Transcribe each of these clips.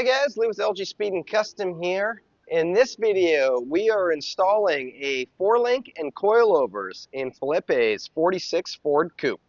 Hey guys, Lee with LG Speed and Custom here. In this video, we are installing a 4-link and coilovers in Felipe's 46 Ford Coupe.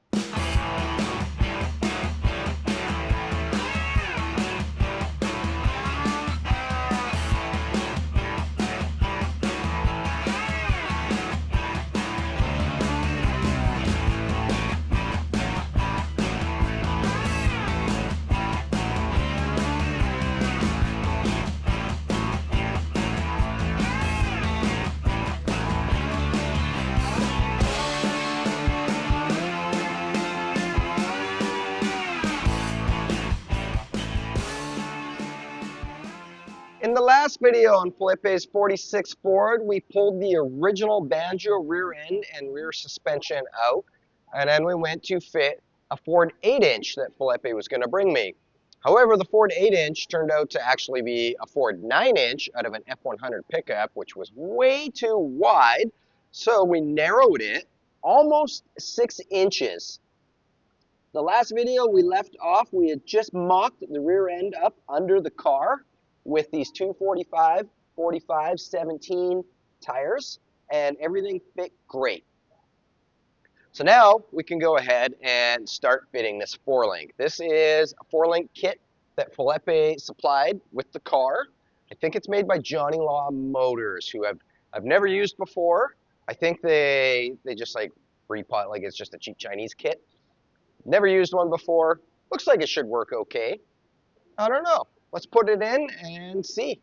In the last video on Felipe's 46 Ford, we pulled the original Banjo rear end and rear suspension out, and then we went to fit a Ford 8-inch that Felipe was going to bring me. However, the Ford 8-inch turned out to actually be a Ford 9-inch out of an F100 pickup, which was way too wide, so we narrowed it almost 6 inches. The last video we left off, we had just mocked the rear end up under the car with these 245, 45, 17 tires, and everything fit great. So now we can go ahead and start fitting this 4-link. This is a 4-link kit that Felipe supplied with the car. I think it's made by Johnny Law Motors, who I've never used before. I think they just like repot, like it's just a cheap Chinese kit. Never used one before. Looks like it should work okay. I don't know. Let's put it in and see.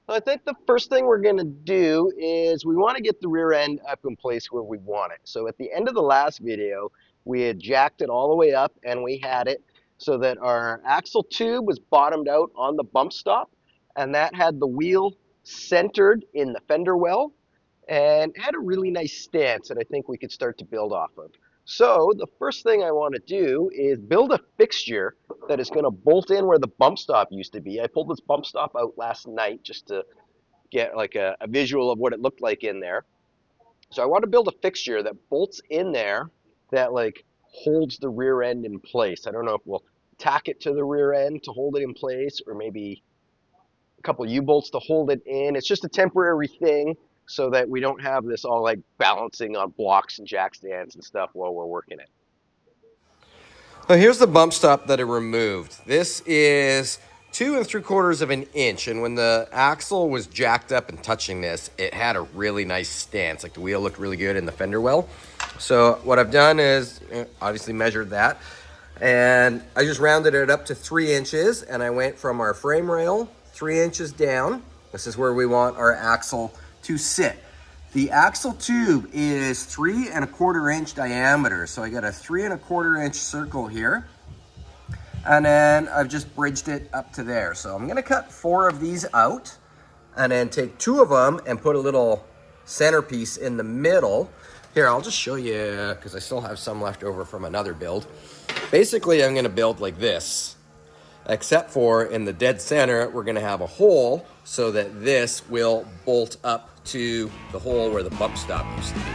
So I think the first thing we're going to do is we want to get the rear end up in place where we want it. So at the end of the last video, we had jacked it all the way up and we had it so that our axle tube was bottomed out on the bump stop, and that had the wheel centered in the fender well and had a really nice stance that I think we could start to build off of. So the first thing I want to do is build a fixture that is going to bolt in where the bump stop used to be. I pulled this bump stop out last night just to get like a visual of what it looked like in there. So I want to build a fixture that bolts in there that like holds the rear end in place. I don't know if we'll tack it to the rear end to hold it in place, or maybe a couple U-bolts to hold it in. It's just a temporary thing, so that we don't have this all like balancing on blocks and jack stands and stuff while we're working it. Well, here's the bump stop that I removed. This is 2 3/4 inches, and when the axle was jacked up and touching this, it had a really nice stance. Like the wheel looked really good in the fender well. So what I've done is obviously measured that, and I just rounded it up to 3 inches, and I went from our frame rail 3 inches down. This is where we want our axle to sit. The axle tube is 3 1/4 inch diameter, so I got a 3 1/4 inch circle here, and then I've just bridged it up to there. So I'm gonna cut 4 of these out, and then take 2 of them and put a little centerpiece in the middle. Here, I'll just show you, because I still have some left over from another build. Basically, I'm gonna build like this, except for in the dead center, we're gonna have a hole so that this will bolt up to the hole where the bump stop used to be.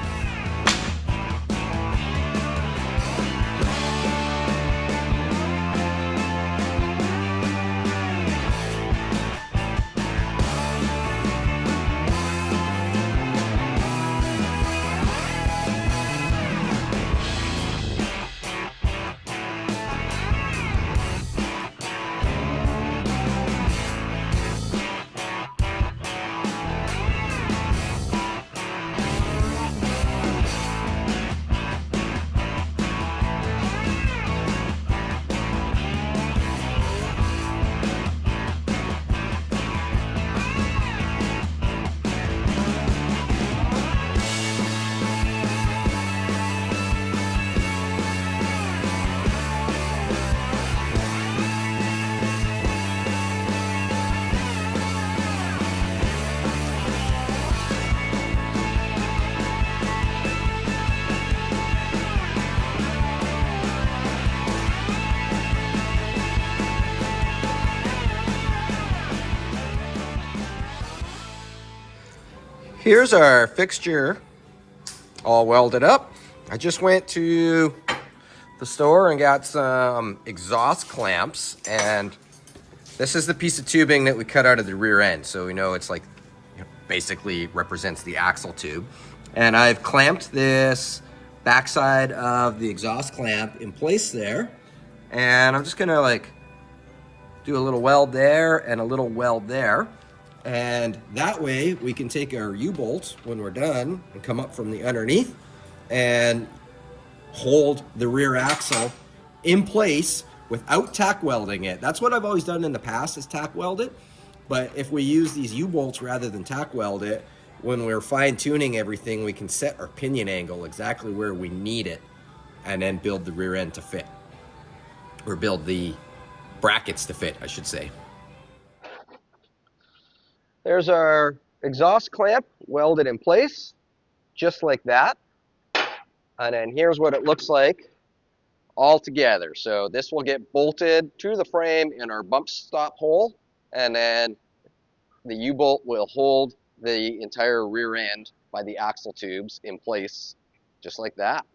Here's our fixture all welded up. I just went to the store and got some exhaust clamps, and This is the piece of tubing that we cut out of the rear end, so we know it's like, basically represents the axle tube. And I've clamped this backside of the exhaust clamp in place there. And I'm just gonna like do a little weld there and a little weld there. And that way we can take our U-bolts when we're done and come up from the underneath and hold the rear axle in place without tack welding it. That's what I've always done in the past, is tack weld it. But if we use these U-bolts rather than tack weld it, when we're fine tuning everything, we can set our pinion angle exactly where we need it and then build the rear end to fit. Or build the brackets to fit, I should say. There's our exhaust clamp welded in place, just like that. And then here's what it looks like all together. So this will get bolted to the frame in our bump stop hole, and then the U-bolt will hold the entire rear end by the axle tubes in place, just like that.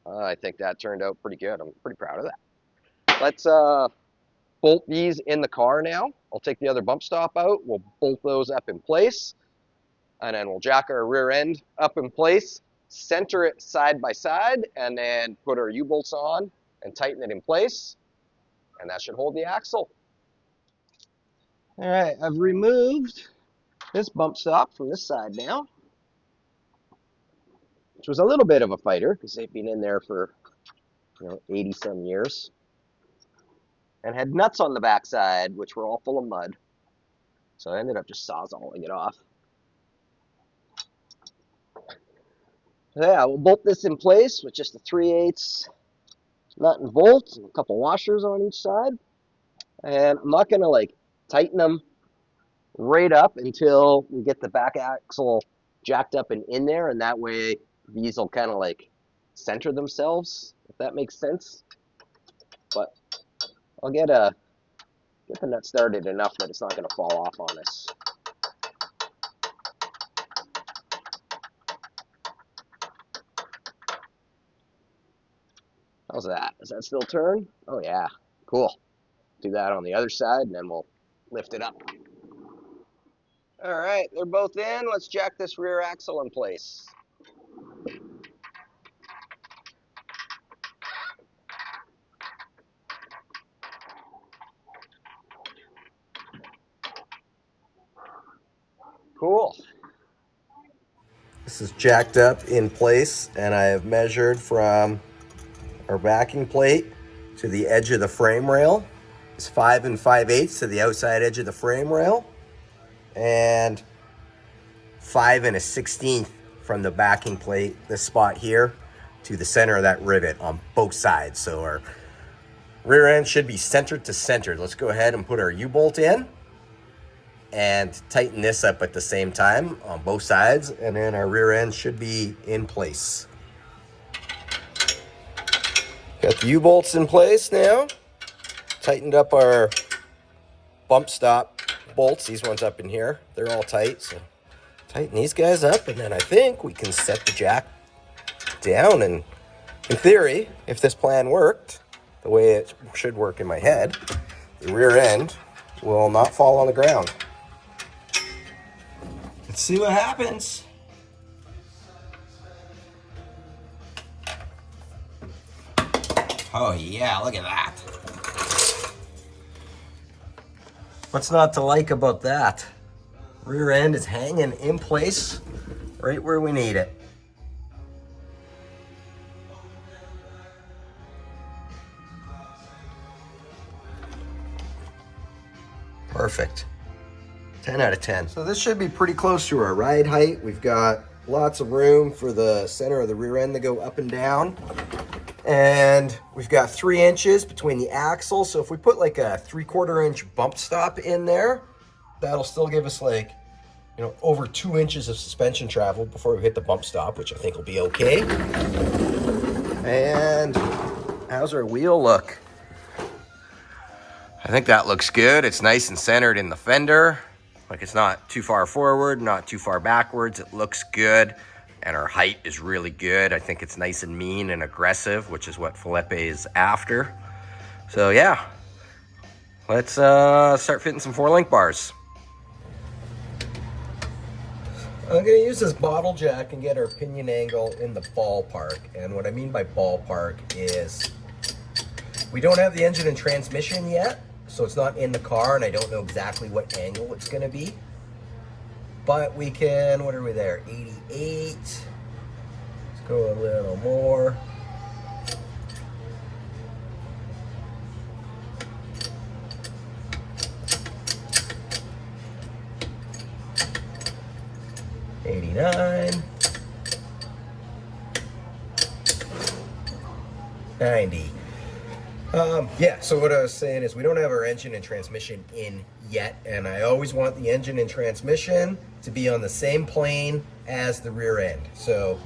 I think that turned out pretty good. I'm pretty proud of that. Let's bolt these in the car now. I'll take the other bump stop out. We'll bolt those up in place, and then we'll jack our rear end up in place, center it side by side, and then put our U-bolts on and tighten it in place, and that should hold the axle. All right, I've removed this bump stop from this side now, which was a little bit of a fighter because they've been in there for 80 some years, and had nuts on the backside which were all full of mud, so I ended up just sawzalling it off. So yeah, we'll bolt this in place with just a 3/8 nut and bolt and a couple washers on each side, and I'm not going to like tighten them right up until we get the back axle jacked up and in there, and that way these will kind of like center themselves, if that makes sense. But I'll get the nut started enough that it's not going to fall off on us. How's that? Does that still turn? Oh yeah, cool. Do that on the other side, and then we'll lift it up. All right, they're both in. Let's jack this rear axle in place. Cool. This is jacked up in place, and I have measured from our backing plate to the edge of the frame rail. It's 5 5/8 to the outside edge of the frame rail, and 5 1/16 from the backing plate, this spot here, to the center of that rivet on both sides. So our rear end should be centered to center. Let's go ahead and put our U-bolt in and tighten this up at the same time on both sides, and then our rear end should be in place. Got the U-bolts in place now. Tightened up our bump stop bolts. These ones up in here, they're all tight, so tighten these guys up, and then I think we can set the jack down. And in theory, if this plan worked the way it should work in my head, the rear end will not fall on the ground. Let's see what happens. Oh yeah, look at that. What's not to like about that? Rear end is hanging in place right where we need it. Perfect. 10 out of 10. So this should be pretty close to our ride height. We've got lots of room for the center of the rear end to go up and down. And we've got 3 inches between the axles. So if we put like a 3/4 inch bump stop in there, that'll still give us like, over 2 inches of suspension travel before we hit the bump stop, which I think will be okay. And how's our wheel look? I think that looks good. It's nice and centered in the fender. Like, it's not too far forward, not too far backwards. It looks good. And our height is really good. I think it's nice and mean and aggressive, which is what Felipe is after. So yeah, let's start fitting some 4-link bars. I'm going to use this bottle jack and get our pinion angle in the ballpark. And what I mean by ballpark is we don't have the engine and transmission yet, so it's not in the car, and I don't know exactly what angle it's going to be. But we can, what are we there, 88. Let's go a little more. $89, 90. Yeah, so what I was saying is we don't have our engine and transmission in yet, and I always want the engine and transmission to be on the same plane as the rear end. So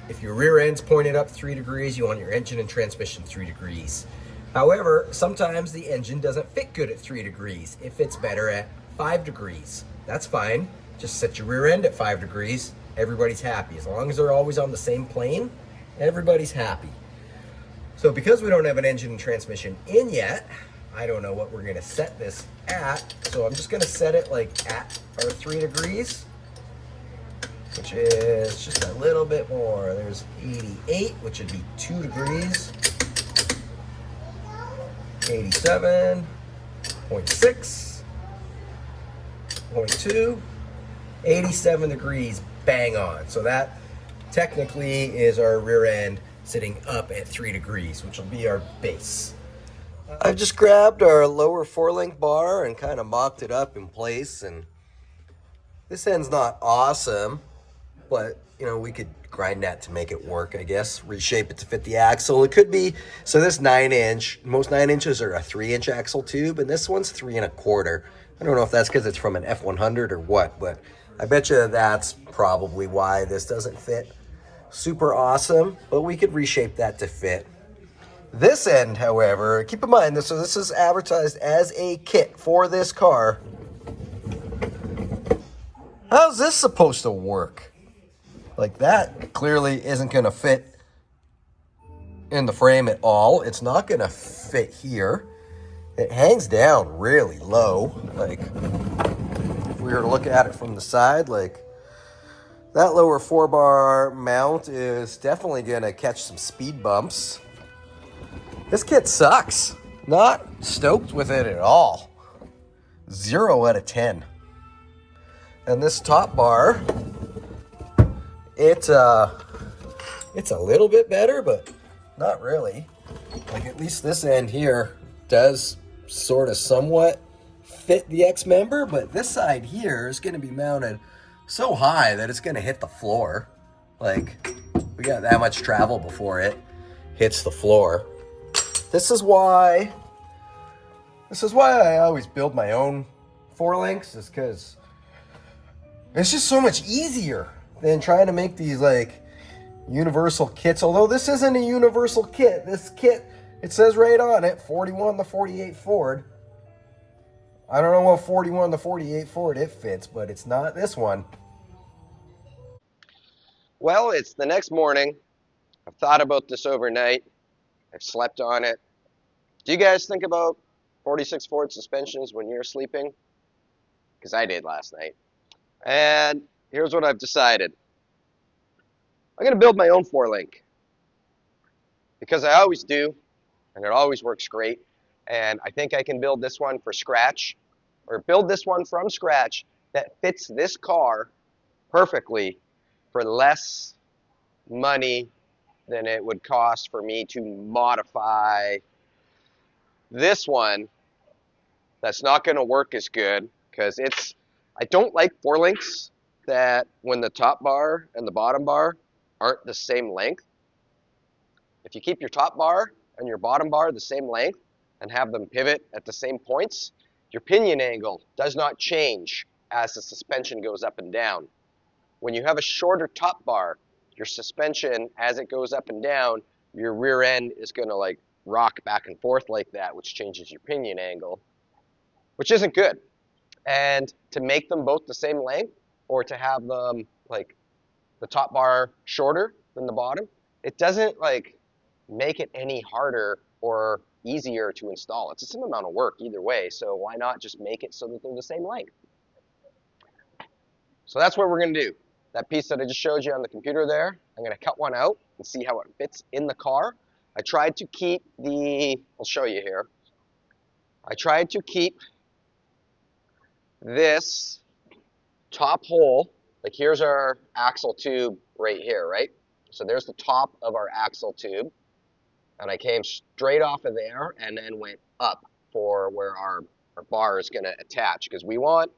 if your rear end's pointed up 3 degrees, you want your engine and transmission 3 degrees. However, sometimes the engine doesn't fit good at 3 degrees. It fits better at 5 degrees. That's fine. Just set your rear end at 5 degrees. Everybody's happy. As long as they're always on the same plane, everybody's happy. So because we don't have an engine and transmission in yet, I don't know what we're gonna set this at. So I'm just gonna set it like at our 3 degrees, which is just a little bit more. There's 88, which would be 2 degrees. 87.6, 0.2, 87 degrees, bang on. So that technically is our rear end sitting up at 3 degrees, which will be our base. I've just grabbed our lower 4-link bar and kind of mocked it up in place, and this end's not awesome, but you know, we could grind that to make it work, I guess. Reshape it to fit the axle. It could be, so this 9-inch, most 9 inches are a 3-inch axle tube, and this one's 3 1/4. I don't know if that's because it's from an F100 or what, but I bet you that's probably why this doesn't fit super awesome, but we could reshape that to fit. This end, however, keep in mind, so this is advertised as a kit for this car. How's this supposed to work? Like, that clearly isn't going to fit in the frame at all. It's not going to fit here. It hangs down really low. Like, if we were to look at it from the side, like, that lower 4-bar mount is definitely going to catch some speed bumps. This kit sucks. Not stoked with it at all. 0 out of 10. And this top bar, it's a little bit better, but not really. Like, at least this end here does sort of somewhat fit the X member, but this side here is going to be mounted so high that it's going to hit the floor. Like, we got that much travel before it hits the floor. This is why I always build my own 4-links, is because it's just so much easier than trying to make these like universal kits. Although this isn't a universal kit. This kit, it says right on it, 41 to 48 Ford. I don't know what 41 to 48 Ford it fits, but it's not this one. Well, it's the next morning. I've thought about this overnight. I've slept on it. Do you guys think about 46 Ford suspensions when you're sleeping? Because I did last night. And here's what I've decided. I'm going to build my own 4-link. Because I always do, and it always works great. And I think I can build this one for scratch, or build this one from scratch that fits this car perfectly for less money than it would cost for me to modify this one. That's not going to work as good, because I don't like 4-links that when the top bar and the bottom bar aren't the same length. If you keep your top bar and your bottom bar the same length and have them pivot at the same points, your pinion angle does not change as the suspension goes up and down. When you have a shorter top bar, your suspension, as it goes up and down, your rear end is going to like rock back and forth like that, which changes your pinion angle, which isn't good. And to make them both the same length, or to have them like the top bar shorter than the bottom, it doesn't like make it any harder or easier to install. It's the same amount of work either way, so why not just make it so that they're the same length? So that's what we're going to do. That piece that I just showed you on the computer there, I'm going to cut one out and see how it fits in the car. I tried to keep I'll show you here. I tried to keep this top hole, like here's our axle tube right here, right? So there's the top of our axle tube. And I came straight off of there and then went up for where our bar is going to attach, because we want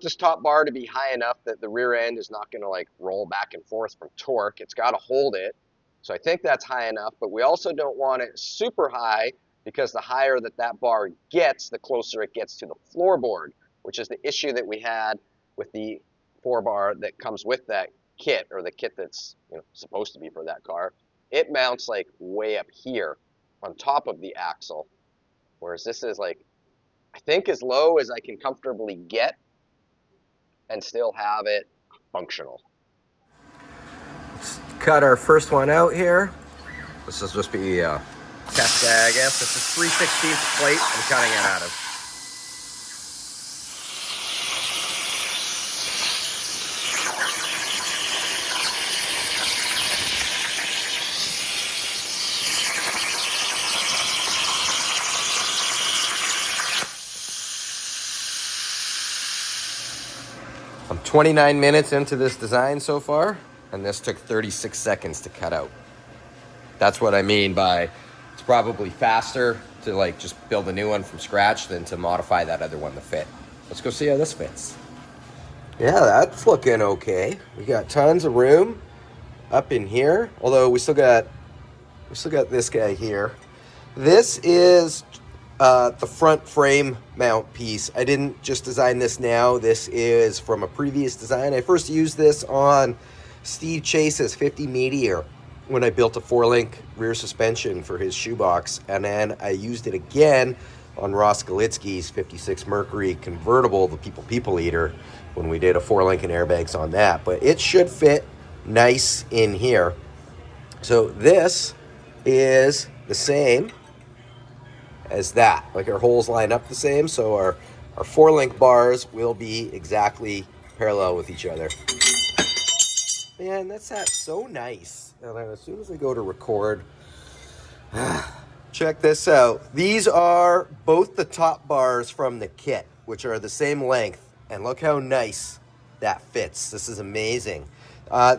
this top bar to be high enough that the rear end is not going to like roll back and forth from torque. It's got to hold it. So I think that's high enough, but we also don't want it super high, because the higher that bar gets, the closer it gets to the floorboard, which is the issue that we had with the 4-bar that comes with that kit, or the kit that's supposed to be for that car. It mounts like way up here on top of the axle, whereas this is like, I think, as low as I can comfortably get and still have it functional. Let's cut our first one out here. This is just be a test, I guess. This is 3/16 plate I'm cutting it out of. I'm 29 minutes into this design so far, and this took 36 seconds to cut out. That's what I mean by it's probably faster to like just build a new one from scratch than to modify that other one to fit. Let's go see how this fits. Yeah, that's looking okay. We got tons of room up in here, although we still got this guy here. This is the front frame mount piece. I didn't just design this now. This is from a previous design. I first used this on Steve Chase's 50 Meteor when I built a 4-link rear suspension for his shoebox, and then I used it again on Ross Galitsky's 56 Mercury convertible, the People Eater, when we did a 4-link and airbags on that. But it should fit nice in here. So this is the same as that. Like, our holes line up the same, so our 4-link bars will be exactly parallel with each other. Man, that's so nice. And then as soon as I go to record, check this out. These are both the top bars from the kit, which are the same length. And look how nice that fits. This is amazing.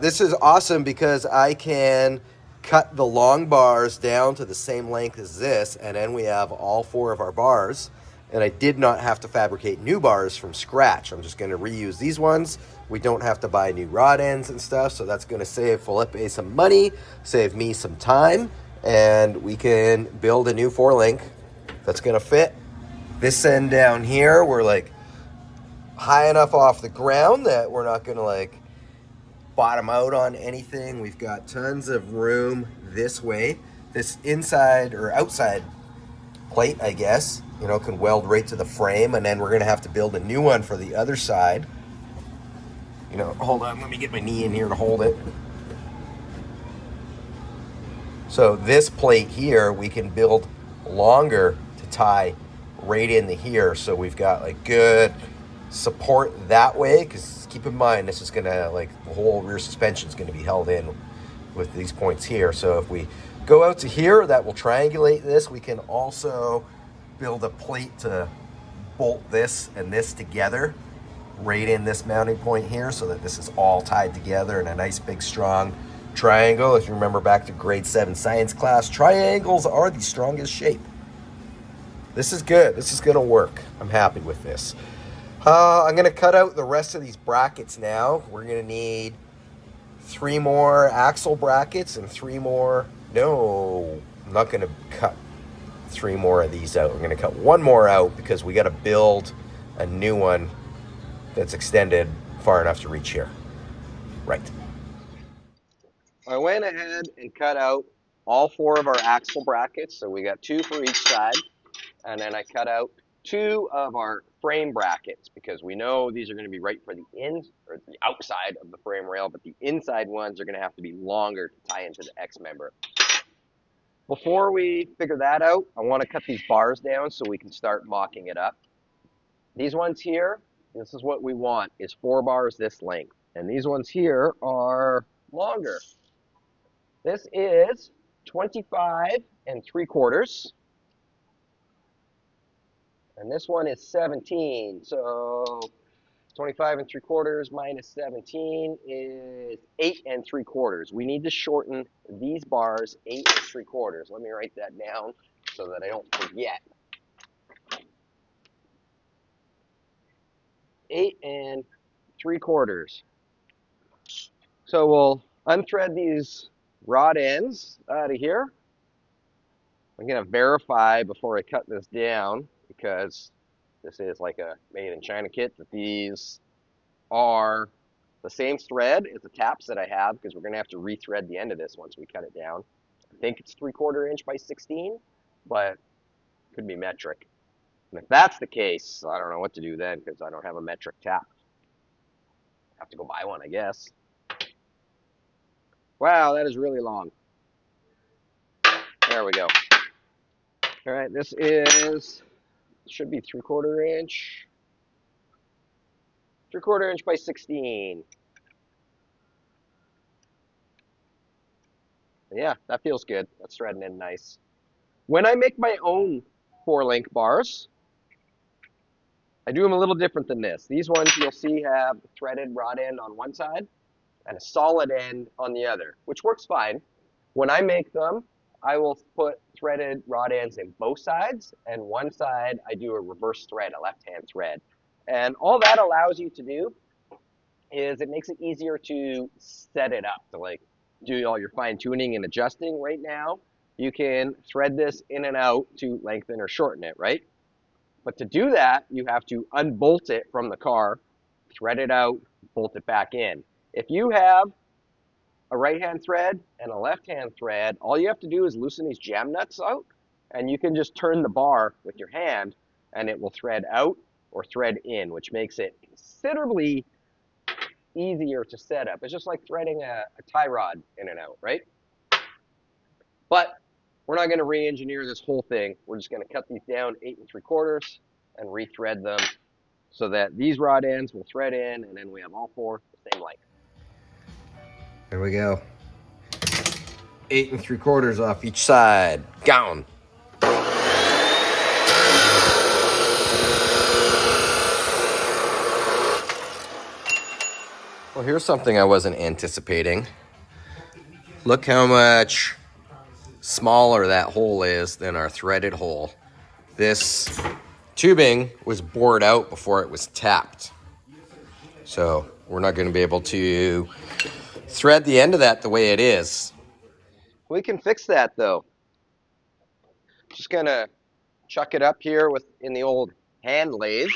This is awesome because I can cut the long bars down to the same length as this, and then we have all 4 of our bars. And I did not have to fabricate new bars from scratch. I'm just going to reuse these ones. We don't have to buy new rod ends and stuff, so that's going to save Felipe some money, save me some time, and we can build a new 4-link that's going to fit. This end down here, we're like high enough off the ground that we're not going to like bottom out on anything. We've got tons of room this way. This inside or outside plate, I guess, can weld right to the frame, and then we're going to have to build a new one for the other side. Hold on, let me get my knee in here to hold it. So this plate here, we can build longer to tie right into here, so we've got like good support that way, because keep in mind, this is going to, like, the whole rear suspension is going to be held in with these points here. So if we go out to here, that will triangulate this. We can also build a plate to bolt this and this together right in this mounting point here, so that this is all tied together in a nice big strong triangle. If you remember back to grade 7 science class, triangles are the strongest shape. This is good. This is going to work. I'm happy with this. I'm going to cut out the rest of these brackets now. We're going to need 3 more axle brackets and 3 more. No, I'm not going to cut 3 more of these out. We're going to cut 1 more out because we got to build a new one that's extended far enough to reach here. Right. I went ahead and cut out all 4 of our axle brackets, so we got 2 for each side, and then I cut out 2 of our frame brackets, because we know these are going to be right for the the outside of the frame rail, but the inside ones are going to have to be longer to tie into the X member. Before we figure that out, I want to cut these bars down so we can start mocking it up. These ones here, this is what we want, is 4 bars this length. And these ones here are longer. This is 25 3/4. And this one is 17. So 25 3/4 minus 17 is 8 3/4. We need to shorten these bars 8 3/4. Let me write that down so that I don't forget. 8 3/4. So we'll unthread these rod ends out of here. I'm going to verify before I cut this down, because this is like a made in China kit, that these are the same thread as the taps that I have, because we're going to have to rethread the end of this once we cut it down. I think it's 3/4 inch by 16, but it could be metric. And if that's the case, I don't know what to do then, because I don't have a metric tap. Have to go buy one, I guess. Wow, that is really long. There we go. All right, this should be 3/4 inch. 3/4 inch by 16. Yeah, that feels good. That's threading in nice. When I make my own 4-link bars, I do them a little different than this. These ones you'll see have a threaded rod end on one side and a solid end on the other, which works fine. When I make them, I will put threaded rod ends in both sides, and one side I do a reverse thread, a left-hand thread. And all that allows you to do is it makes it easier to set it up, to like do all your fine tuning and adjusting. Right now, you can thread this in and out to lengthen or shorten it, right? But to do that, you have to unbolt it from the car, thread it out, bolt it back in. If you have a right-hand thread and a left-hand thread, all you have to do is loosen these jam nuts out, and you can just turn the bar with your hand, and it will thread out or thread in, which makes it considerably easier to set up. It's just like threading a tie rod in and out, right? But we're not going to re-engineer this whole thing. We're just going to cut these down 8 3/4 and rethread them so that these rod ends will thread in, and then we have all 4 the same length. There we go. 8 3/4 off each side. Gone. Well, here's something I wasn't anticipating. Look how much smaller that hole is than our threaded hole. This tubing was bored out before it was tapped. So we're not going to be able to thread the end of that the way it is. We can fix that though. Just going to chuck it up here in the old hand lathe.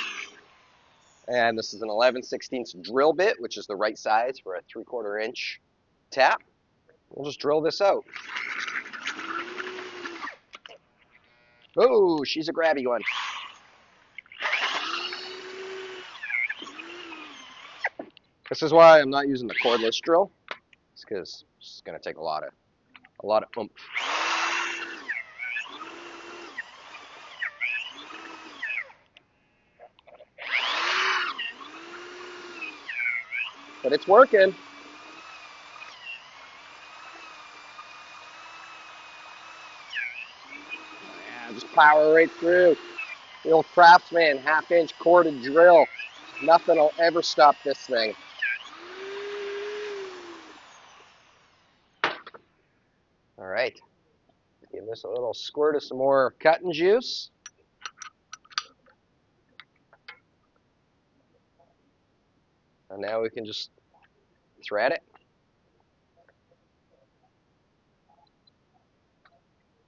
And this is an 11/16 drill bit, which is the right size for a 3/4 inch tap. We'll just drill this out. Oh, she's a grabby one. This is why I'm not using the cordless drill. It's because it's going to take a lot of oomph. But it's working. Yeah, just power right through. The old Craftsman 1/2 inch corded drill. Nothing will ever stop this thing. All right. Give this a little squirt of some more cutting juice. And now we can just thread it.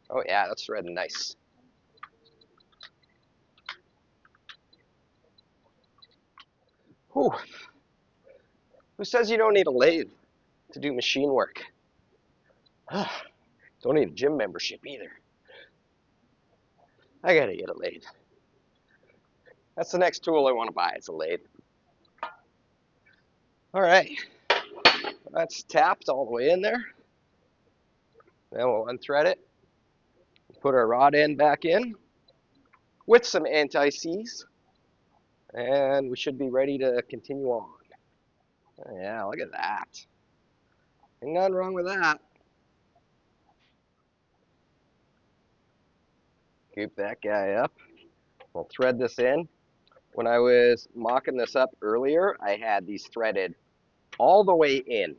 Oh yeah, that's threading nice. Whew. Who says you don't need a lathe to do machine work? Don't need a gym membership either. I gotta get a lathe. That's the next tool I want to buy, is a lathe. All right, that's tapped all the way in there. Then we'll unthread it Put our rod end back in with some anti-seize, and we should be ready to continue on. Yeah, look at that. Ain't nothing wrong with that. Scoop that guy up. We'll thread this in. When I was mocking this up earlier, I had these threaded all the way in.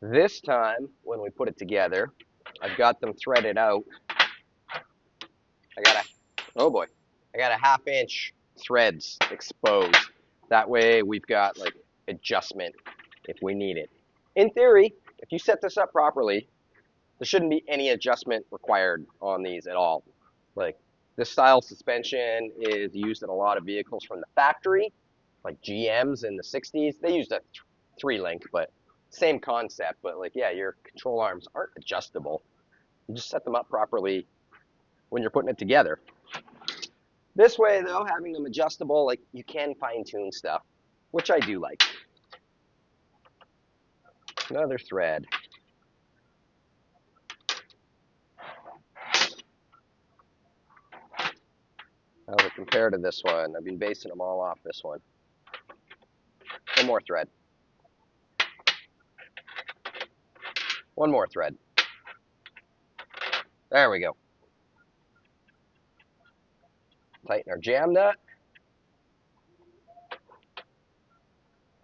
This time, when we put it together, I've got them threaded out. Oh boy, I got a 1/2 inch threads exposed. That way we've got like adjustment if we need it. In theory, if you set this up properly, there shouldn't be any adjustment required on these at all. Like, this style suspension is used in a lot of vehicles from the factory, like GMs in the 60s. They used a 3-link, but same concept. But like, yeah, your control arms aren't adjustable. You just set them up properly when you're putting it together. This way, though, having them adjustable, like, you can fine-tune stuff, which I do like. Another thread. How does it compare to this one? I've been basing them all off this one. One more thread. One more thread. There we go. Tighten our jam nut.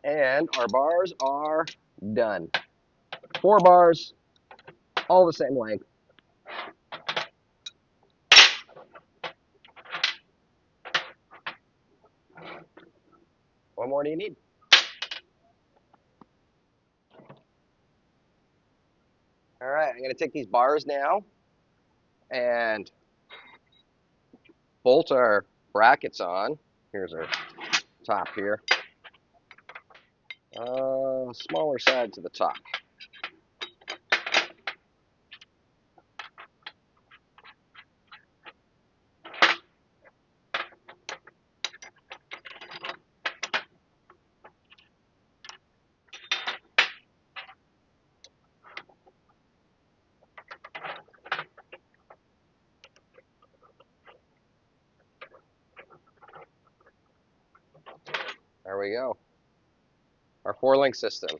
And our bars are done. 4 bars, all the same length. What more do you need? All right, I'm going to take these bars now and bolt our brackets on. Here's our top here. Smaller side to the top. There we go. Our 4-link system.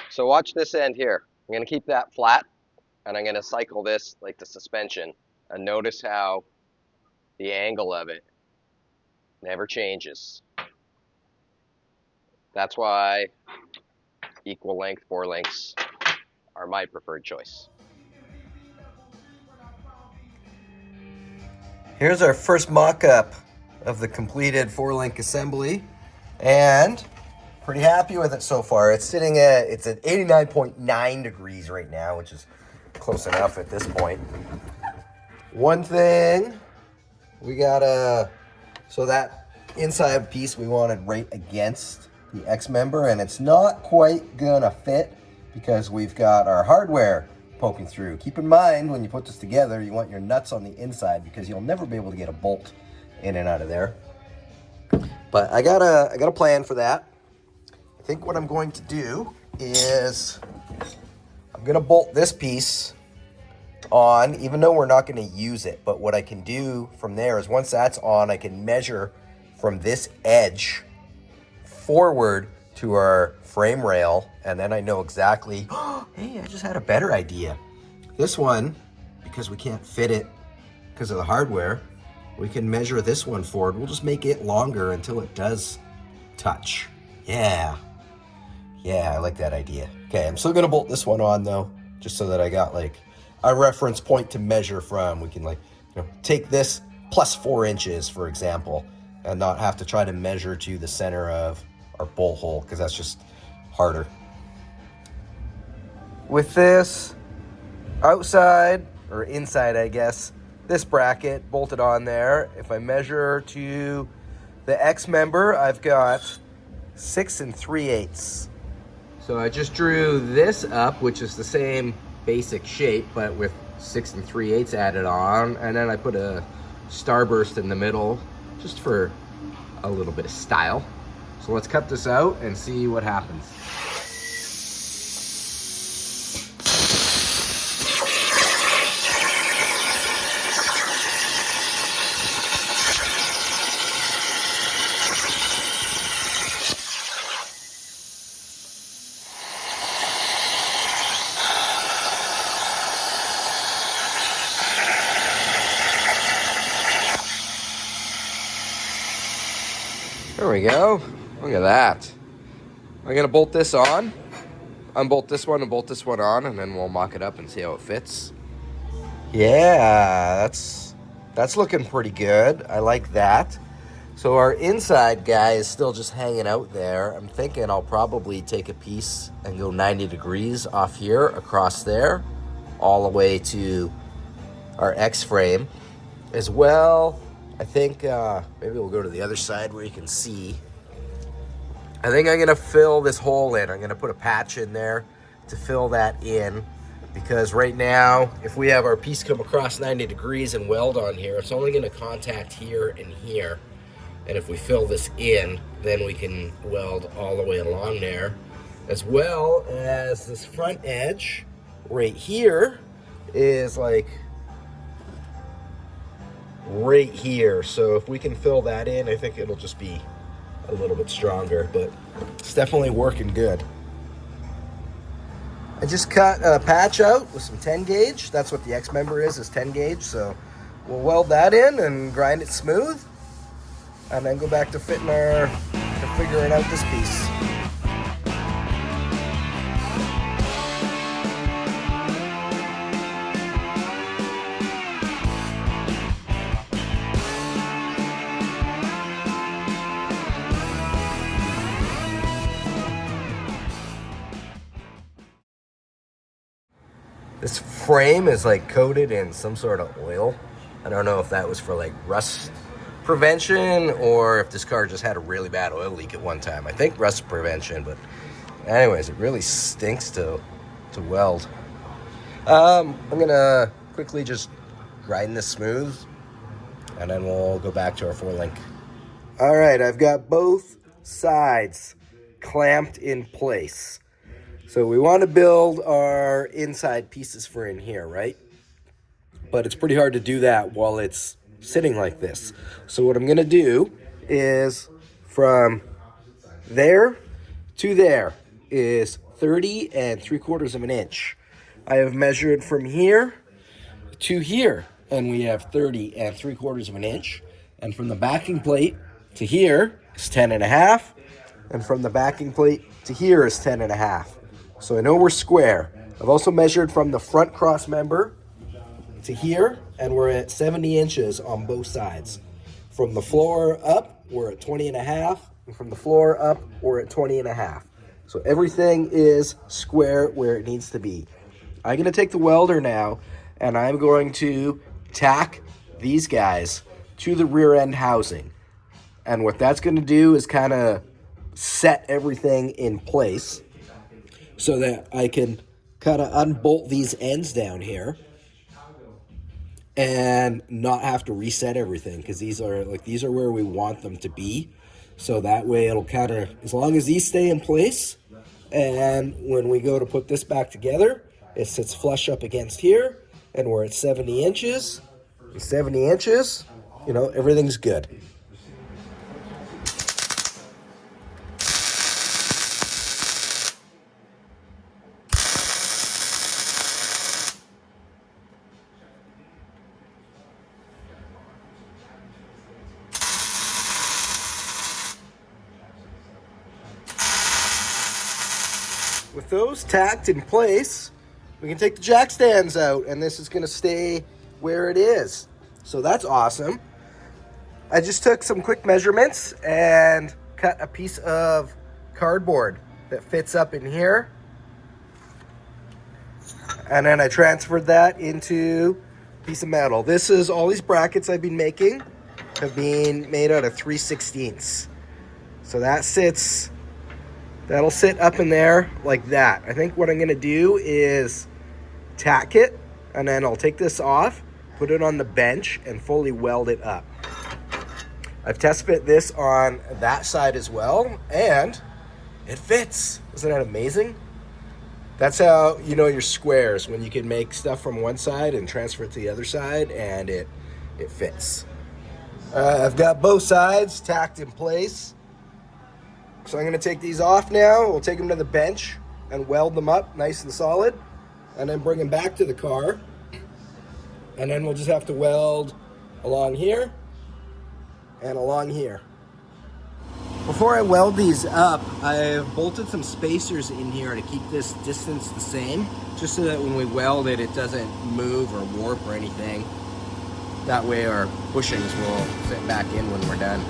So watch this end here. I'm going to keep that flat, and I'm going to cycle this like the suspension. And notice how the angle of it never changes. That's why equal length 4 links are my preferred choice. Here's our first mock-up of the completed 4-link assembly, and pretty happy with it so far. It's at 89.9 degrees right now, which is close enough at this point. One thing, we got so that inside piece we wanted right against the X member, and it's not quite gonna fit because we've got our hardware poking through. Keep in mind, when you put this together, you want your nuts on the inside because you'll never be able to get a bolt in and out of there. But I got a plan for that. I think what I'm going to do is I'm gonna bolt this piece on, even though we're not gonna use it. But what I can do from there is once that's on, I can measure from this edge forward to our frame rail, and then I know exactly, hey, I just had a better idea. This one, because we can't fit it because of the hardware, we can measure this one forward. We'll just make it longer until it does touch. Yeah, I like that idea. Okay, I'm still gonna bolt this one on though, just so that I got like a reference point to measure from. We can like, take this plus 4 inches, for example, and not have to try to measure to the center of our bolt hole, because that's just harder. With this outside, or inside I guess, this bracket bolted on there, if I measure to the X member, I've got 6 3/8. So I just drew this up, which is the same basic shape, but with 6 3/8 added on, and then I put a starburst in the middle, just for a little bit of style. So let's cut this out and see what happens. There we go. Look at that. I'm gonna bolt this on, unbolt this one and bolt this one on, and then we'll mock it up and see how it fits. Yeah, that's looking pretty good. I like that. So our inside guy is still just hanging out there. I'm thinking I'll probably take a piece and go 90 degrees off here, across there, all the way to our X-frame. As well, I think maybe we'll go to the other side where you can see. I think I'm gonna fill this hole in. I'm gonna put a patch in there to fill that in, because right now, if we have our piece come across 90 degrees and weld on here, it's only gonna contact here and here. And if we fill this in, then we can weld all the way along there. As well as this front edge right here is like right here. So if we can fill that in, I think it'll just be a little bit stronger, but it's definitely working good. I just cut a patch out with some 10 gauge. That's what the X member is 10 gauge. So we'll weld that in and grind it smooth, and then go back to fitting to figuring out this piece. This frame is like coated in some sort of oil. I don't know if that was for like rust prevention or if this car just had a really bad oil leak at one time. I think rust prevention, but anyways, it really stinks to weld. I'm gonna quickly just grind this smooth, and then we'll go back to our 4-link. All right, I've got both sides clamped in place. So we want to build our inside pieces for in here, right? But it's pretty hard to do that while it's sitting like this. So what I'm going to do is from there to there is 30 3/4 of an inch. I have measured from here to here, and we have 30 3/4 of an inch. And from the backing plate to here is 10.5, and from the backing plate to here is 10.5. So I know we're square. I've also measured from the front cross member to here, and we're at 70 inches on both sides. From the floor up, we're at 20.5, and from the floor up, we're at 20.5. So everything is square where it needs to be. I'm gonna take the welder now, and I'm going to tack these guys to the rear end housing. And what that's gonna do is kind of set everything in place so that I can kind of unbolt these ends down here and not have to reset everything, because these are where we want them to be. So that way it'll kind of, as long as these stay in place, and when we go to put this back together, it sits flush up against here, and we're at 70 inches. 70 inches, you know, everything's good. With those tacked in place, we can take the jack stands out, and this is gonna stay where it is. So that's awesome. I just took some quick measurements and cut a piece of cardboard that fits up in here. And then I transferred that into a piece of metal. This is all these brackets I've been making have been made out of 3/16. So that'll sit up in there like that. I think what I'm gonna do is tack it, and then I'll take this off, put it on the bench, and fully weld it up. I've test fit this on that side as well, and it fits. Isn't that amazing? That's how you know your squares, when you can make stuff from one side and transfer it to the other side, and it fits. I've got both sides tacked in place. So I'm gonna take these off now. We'll take them to the bench and weld them up nice and solid, and then bring them back to the car. And then we'll just have to weld along here and along here. Before I weld these up, I've bolted some spacers in here to keep this distance the same, just so that when we weld it, it doesn't move or warp or anything. That way our bushings will fit back in when we're done.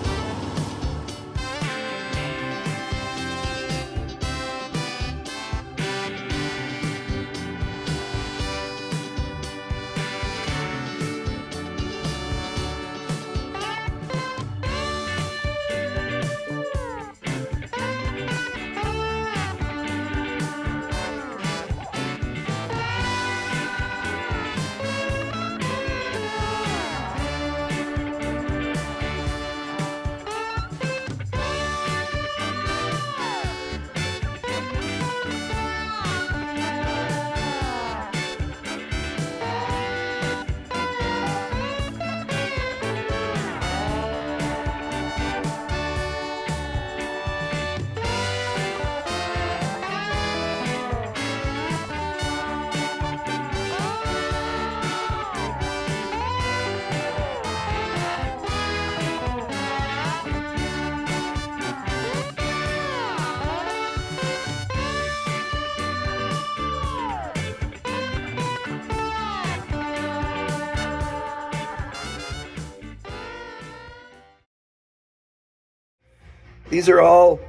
These are all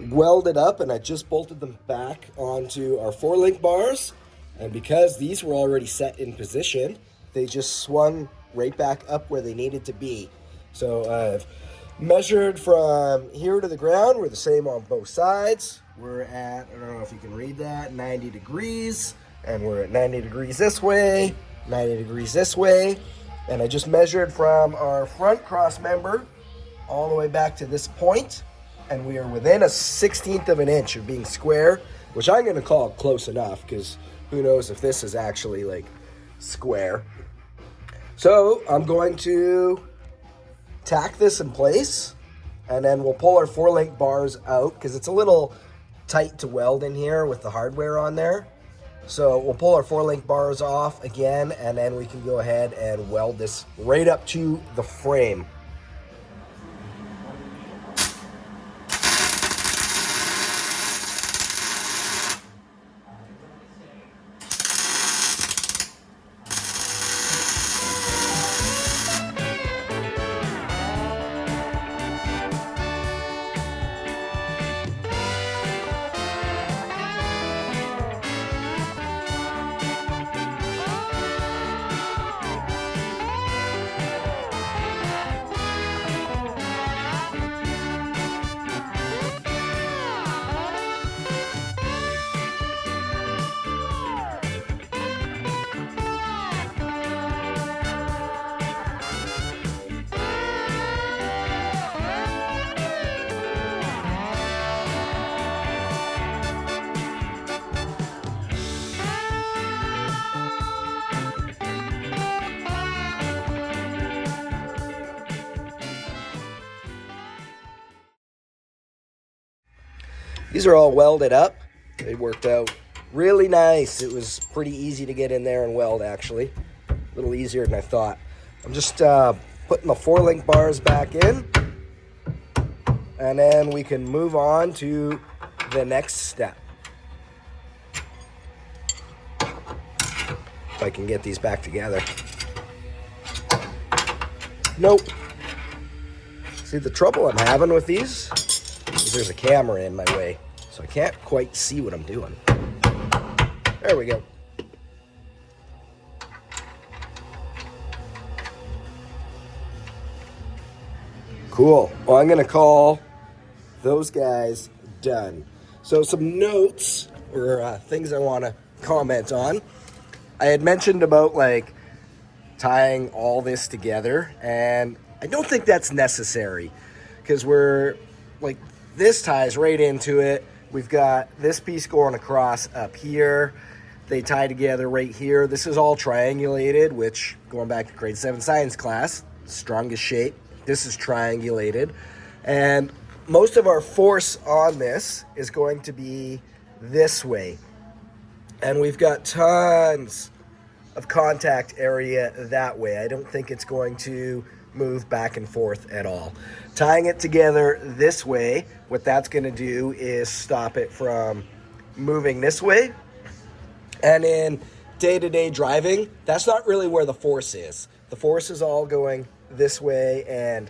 welded up, and I just bolted them back onto our 4-link bars. And because these were already set in position, they just swung right back up where they needed to be. So I've measured from here to the ground. We're the same on both sides. We're at, I don't know if you can read that, 90 degrees. And we're at 90 degrees this way, 90 degrees this way. And I just measured from our front cross member all the way back to this point, and we are within a 1/16 of an inch of being square, which I'm going to call close enough, because who knows if this is actually like square. So I'm going to tack this in place, and then we'll pull our 4-link bars out, because it's a little tight to weld in here with the hardware on there. So we'll pull our 4-link bars off again, and then we can go ahead and weld this right up to the frame. These are all welded up. They worked out really nice. It was pretty easy to get in there and weld, actually. A little easier than I thought. I'm just putting the 4-link bars back in, and then we can move on to the next step. If I can get these back together. Nope. See, the trouble I'm having with these is there's a camera in my way, so I can't quite see what I'm doing. There we go. Cool. Well, I'm going to call those guys done. So some notes or things I want to comment on. I had mentioned about like tying all this together, and I don't think that's necessary, because we're like, this ties right into it. We've got this piece going across up here. They tie together right here. This is all triangulated, which, going back to grade 7 science class, strongest shape. This is triangulated. And most of our force on this is going to be this way. And we've got tons of contact area that way. I don't think it's going to move back and forth at all. Tying it together this way, what that's going to do is stop it from moving this way. And in day-to-day driving, that's not really where the force is. The force is all going this way and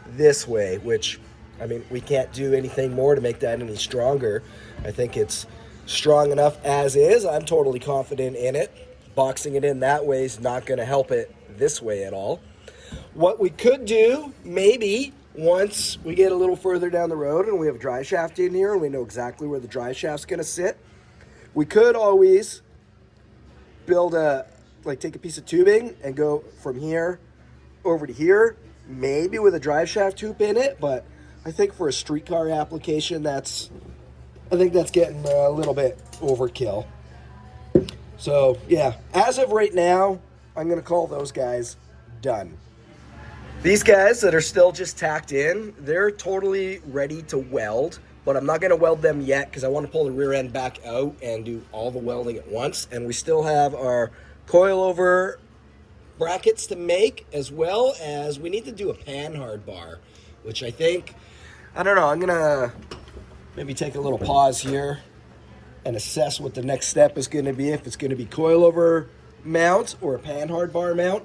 this way, which, I mean, we can't do anything more to make that any stronger. I think it's strong enough as is. I'm totally confident in it. Boxing it in that way is not going to help it this way at all. What we could do, maybe, once we get a little further down the road and we have a dry shaft in here and we know exactly where the dry shaft's going to sit, we could always build take a piece of tubing and go from here over to here, maybe with a drive shaft hoop in it, but I think for a streetcar application, I think that's getting a little bit overkill. So yeah, as of right now, I'm gonna call those guys done. These guys that are still just tacked in, they're totally ready to weld, but I'm not gonna weld them yet because I want to pull the rear end back out and do all the welding at once. And we still have our coilover brackets to make, as well as we need to do a panhard bar, which I think, I don't know, I'm gonna maybe take a little pause here and assess what the next step is going to be, if it's going to be coilover mount or a panhard bar mount.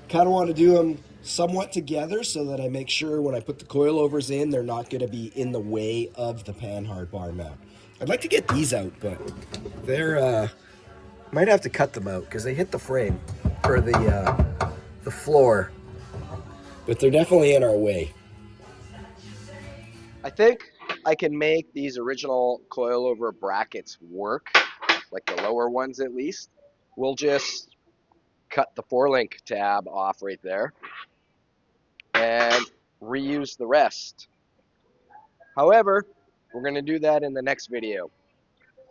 Kind of want to do them somewhat together so that I make sure when I put the coilovers in, they're not going to be in the way of the panhard bar mount. I'd like to get these out, but they're might have to cut them out because they hit the frame or the floor, but they're definitely in our way. I think I can make these original coilover brackets work, like the lower ones at least. We'll just cut the 4-link tab off right there and reuse the rest. However, we're going to do that in the next video.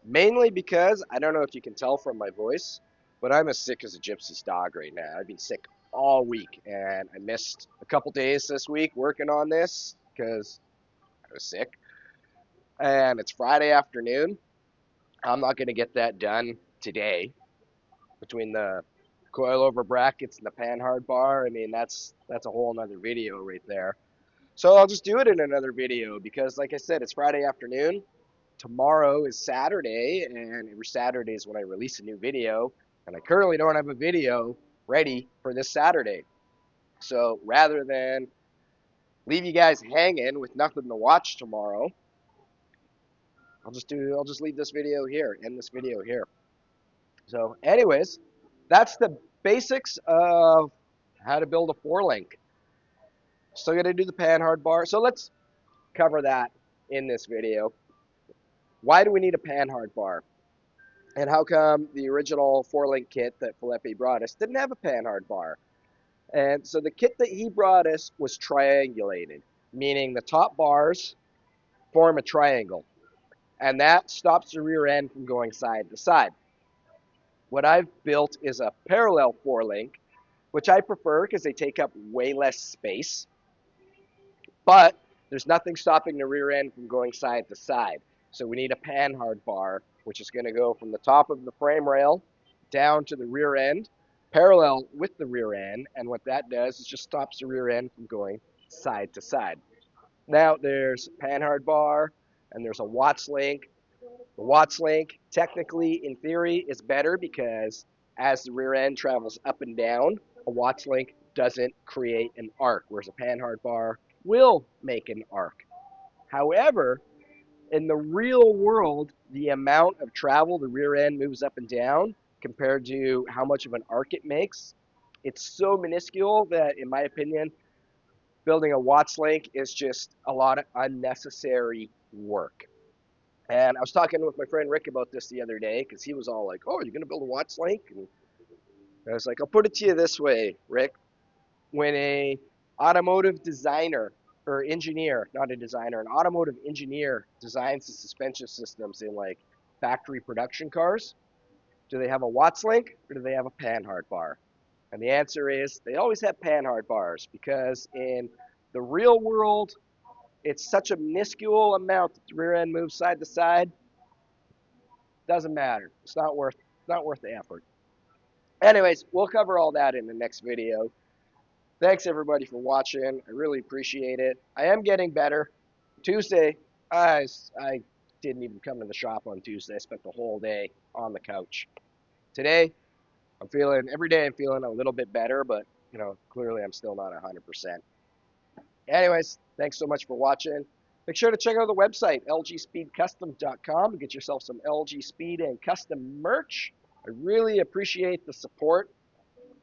Mainly because, I don't know if you can tell from my voice, but I'm as sick as a gypsy's dog right now. I've been sick all week, and I missed a couple days this week working on this because I was sick. And it's Friday afternoon. I'm not going to get that done today. Between the coilover brackets and the panhard bar, I mean, that's a whole nother video right there. So I'll just do it in another video because, like I said, it's Friday afternoon. Tomorrow is Saturday, and every Saturday is when I release a new video, and I currently don't have a video ready for this Saturday. So rather than leave you guys hanging with nothing to watch tomorrow, I'll just leave this video here, end this video here. So anyways, that's the basics of how to build a 4-link. Still got to do the panhard bar. So let's cover that in this video. Why do we need a panhard bar? And how come the original 4-link kit that Felipe brought us didn't have a panhard bar? And so the kit that he brought us was triangulated, meaning the top bars form a triangle. And that stops the rear end from going side to side. What I've built is a parallel 4-link, which I prefer because they take up way less space. But there's nothing stopping the rear end from going side to side. So we need a panhard bar, which is going to go from the top of the frame rail down to the rear end, parallel with the rear end. And what that does is just stops the rear end from going side to side. Now there's a panhard bar and there's a Watts link. The Watts link, technically, in theory, is better because as the rear end travels up and down, a Watts link doesn't create an arc, whereas a panhard bar will make an arc. However, in the real world, the amount of travel the rear end moves up and down compared to how much of an arc it makes, it's so minuscule that, in my opinion, building a Watts link is just a lot of unnecessary work. And I was talking with my friend Rick about this the other day because he was all like, "Oh, you're going to build a Watts link?" And I was like, "I'll put it to you this way, Rick. When a automotive designer or engineer, not a designer, an automotive engineer designs the suspension systems in like factory production cars, do they have a Watts link or do they have a panhard bar?" And the answer is they always have panhard bars because in the real world, it's such a minuscule amount that the rear end moves side to side. Doesn't matter. It's not worth the effort. Anyways, we'll cover all that in the next video. Thanks everybody for watching. I really appreciate it. I am getting better. Tuesday, I didn't even come to the shop on Tuesday. I spent the whole day on the couch. Today, every day I'm feeling a little bit better, but clearly I'm still not 100%. Anyways, thanks so much for watching. Make sure to check out the website, lgspeedcustom.com, and get yourself some LG Speed and custom merch. I really appreciate the support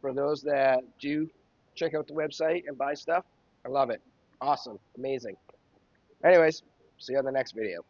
for those that do check out the website and buy stuff. I love it. Awesome. Amazing. Anyways, see you on the next video.